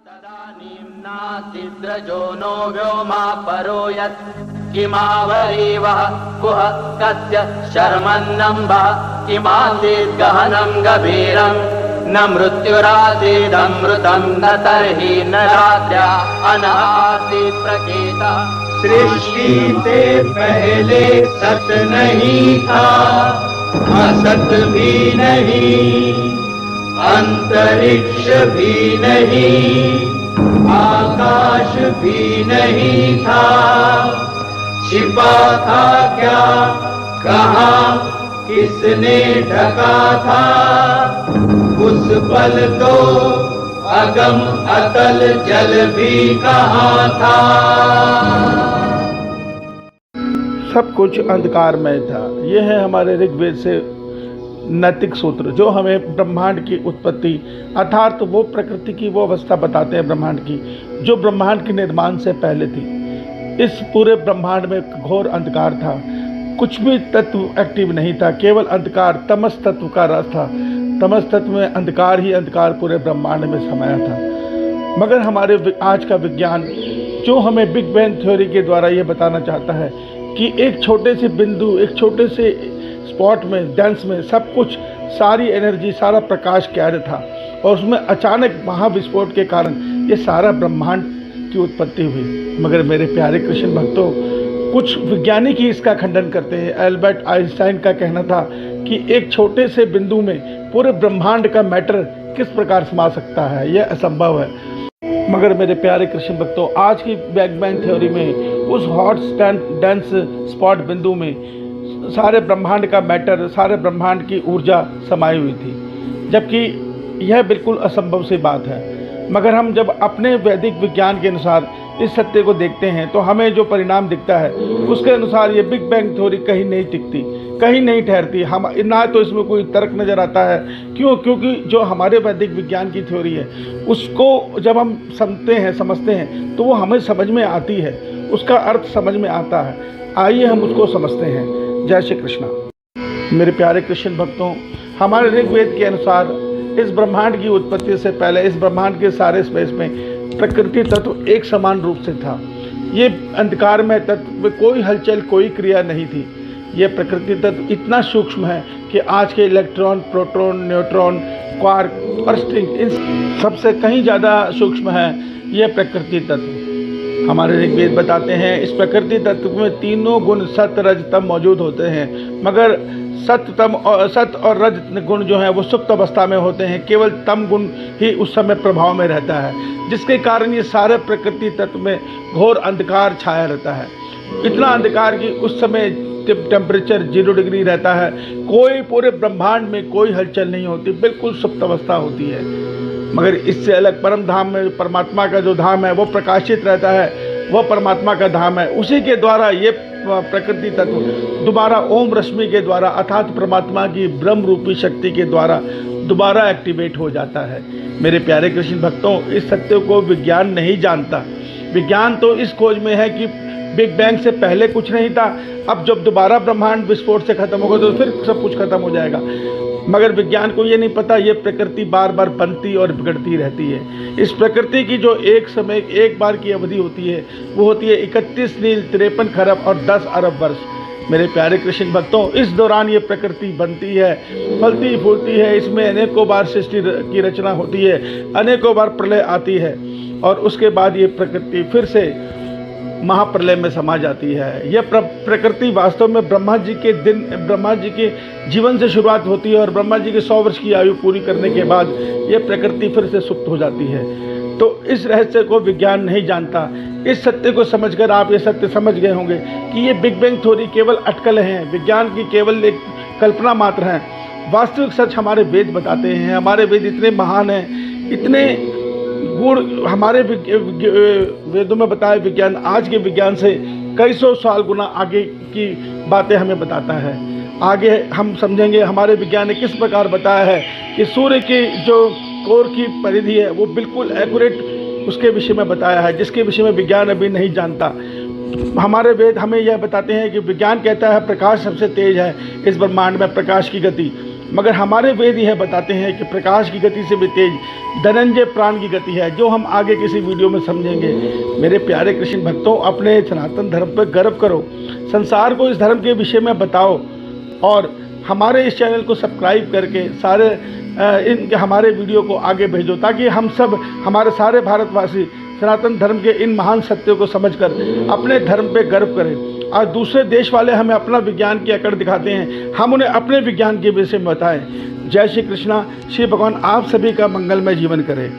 तदानीं नासिद्रजो नो व्योमा परो यत् किमावरीवः कुह कस्य शर्मन्नम्बः किमासीत् गहनं गभीरं न मृत्युरासीदमृतं न तर्हि न रात्र्या अनासीत् प्रकेता। सृष्टि से पहले सत नहीं था, असत भी नहीं, अंतरिक्ष भी नहीं, आकाश भी नहीं था। छिपा था क्या, कहाँ, किसने ढका था? उस पल तो अगम अतल जल भी कहाँ था। सब कुछ अंधकारमय था। यह है हमारे ऋग्वेद से नैतिक सूत्र जो हमें ब्रह्मांड की उत्पत्ति अर्थात वो प्रकृति की वो अवस्था बताते हैं ब्रह्मांड की जो ब्रह्मांड के निर्माण से पहले थी। इस पूरे ब्रह्मांड में घोर अंधकार था, कुछ भी तत्व एक्टिव नहीं था, केवल अंधकार तमस तत्व का रस था। तमस तत्व में अंधकार ही अंधकार पूरे ब्रह्मांड में समाया था। मगर हमारे आज का विज्ञान जो हमें बिग बैंग थ्योरी के द्वारा ये बताना चाहता है कि एक छोटे से बिंदु, एक छोटे से स्पॉट में, डेंस में सब कुछ, सारी एनर्जी, सारा प्रकाश कैद था और उसमें अचानक महाविस्फोट के कारण ये सारा ब्रह्मांड की उत्पत्ति हुई। मगर मेरे प्यारे कृष्ण भक्तों, कुछ वैज्ञानिक ही इसका खंडन करते हैं। एल्बर्ट आइंस्टाइन का कहना था कि एक छोटे से बिंदु में पूरे ब्रह्मांड का मैटर किस प्रकार समा सकता है, यह असंभव है। मगर मेरे प्यारे कृष्ण भक्तों, आज की बिग बैंग थ्योरी में उस हॉट डेंस स्पॉट बिंदु में सारे ब्रह्मांड का मैटर, सारे ब्रह्मांड की ऊर्जा समाई हुई थी, जबकि यह बिल्कुल असंभव सी बात है। मगर हम जब अपने वैदिक विज्ञान के अनुसार इस सत्य को देखते हैं तो हमें जो परिणाम दिखता है उसके अनुसार ये बिग बैंग थ्योरी कहीं नहीं टिकती, कहीं नहीं ठहरती। हम ना तो इसमें कोई तर्क नज़र आता है। क्योंकि जो हमारे वैदिक विज्ञान की थ्योरी है उसको जब हम समझते हैं तो वो हमें समझ में आती है, उसका अर्थ समझ में आता है। आइए हम उसको समझते हैं। जय श्री कृष्णा। मेरे प्यारे कृष्ण भक्तों, हमारे ऋग्वेद के अनुसार इस ब्रह्मांड की उत्पत्ति से पहले इस ब्रह्मांड के सारे स्पेस में प्रकृति तत्व एक समान रूप से था। ये अंधकार में तत्व में कोई हलचल, कोई क्रिया नहीं थी। ये प्रकृति तत्व इतना सूक्ष्म है कि आज के इलेक्ट्रॉन, प्रोटॉन, न्यूट्रॉन, क्वार्क और स्ट्रिंग इन सबसे कहीं ज़्यादा सूक्ष्म है ये प्रकृति तत्व। हमारे ऋग्वेद बताते हैं इस प्रकृति तत्व में तीनों गुण सत, रज, तम मौजूद होते हैं। मगर सत और रज गुण जो है वो सुप्त अवस्था में होते हैं। केवल तम गुण ही उस समय प्रभाव में रहता है, जिसके कारण ये सारे प्रकृति तत्व में घोर अंधकार छाया रहता है। इतना अंधकार कि उस समय टेम्परेचर 0 डिग्री रहता है। कोई पूरे ब्रह्मांड में कोई हलचल नहीं होती, बिल्कुल सुप्त अवस्था होती है। मगर इससे अलग परम धाम में परमात्मा का जो धाम है वो प्रकाशित रहता है, वो परमात्मा का धाम है। उसी के द्वारा ये प्रकृति तत्व दोबारा ओम रश्मि के द्वारा अर्थात परमात्मा की ब्रह्म रूपी शक्ति के द्वारा दोबारा एक्टिवेट हो जाता है। मेरे प्यारे कृष्ण भक्तों, इस सत्य को विज्ञान नहीं जानता। विज्ञान तो इस खोज में है कि बिग बैंग से पहले कुछ नहीं था, अब जब दोबारा ब्रह्मांड विस्फोट से खत्म होगा तो फिर सब कुछ खत्म हो जाएगा। मगर विज्ञान को ये नहीं पता ये प्रकृति बार बार बनती और बिगड़ती रहती है। इस प्रकृति की जो एक बार की अवधि होती है वो होती है 31 नील 53 खरब और 10 अरब वर्ष। मेरे प्यारे कृष्ण भक्तों, इस दौरान ये प्रकृति बनती है, फलती फूलती है, इसमें अनेकों बार सृष्टि की रचना होती है, अनेकों बार प्रलय आती है और उसके बाद ये प्रकृति फिर से महाप्रलय में समा जाती है। यह प्रकृति वास्तव में ब्रह्मा जी के जीवन से शुरुआत होती है और ब्रह्मा जी के 100 वर्ष की आयु पूरी करने के बाद यह प्रकृति फिर से सुप्त हो जाती है। तो इस रहस्य को विज्ञान नहीं जानता। इस सत्य को समझकर आप ये सत्य समझ गए होंगे कि ये बिग बैंग थ्योरी केवल अटकलें हैं, विज्ञान की केवल एक कल्पना मात्र हैं। वास्तविक सच हमारे वेद बताते हैं। हमारे वेद इतने महान हैं, इतने गुण हमारे वेदों में बताए विज्ञान आज के विज्ञान से कई सौ साल गुना आगे की बातें हमें बताता है। आगे हम समझेंगे हमारे विज्ञान ने किस प्रकार बताया है कि सूर्य की जो कोर की परिधि है वो बिल्कुल एक्यूरेट उसके विषय में बताया है, जिसके विषय में विज्ञान अभी नहीं जानता। हमारे वेद हमें यह बताते हैं कि विज्ञान कहता है प्रकाश सबसे तेज है इस ब्रह्मांड में, प्रकाश की गति। मगर हमारे वेद यह बताते हैं कि प्रकाश की गति से भी तेज धनंजय प्राण की गति है, जो हम आगे किसी वीडियो में समझेंगे। मेरे प्यारे कृष्ण भक्तों, अपने सनातन धर्म पर गर्व करो, संसार को इस धर्म के विषय में बताओ और हमारे इस चैनल को सब्सक्राइब करके सारे हमारे वीडियो को आगे भेजो, ताकि हम सब, हमारे सारे भारतवासी सनातन धर्म के इन महान सत्यों को समझकर अपने धर्म पे गर्व करें। आज दूसरे देश वाले हमें अपना विज्ञान की अकड़ दिखाते हैं, हम उन्हें अपने विज्ञान के विषय में बताएं। जय श्री कृष्णा। श्री भगवान आप सभी का मंगलमय जीवन करें।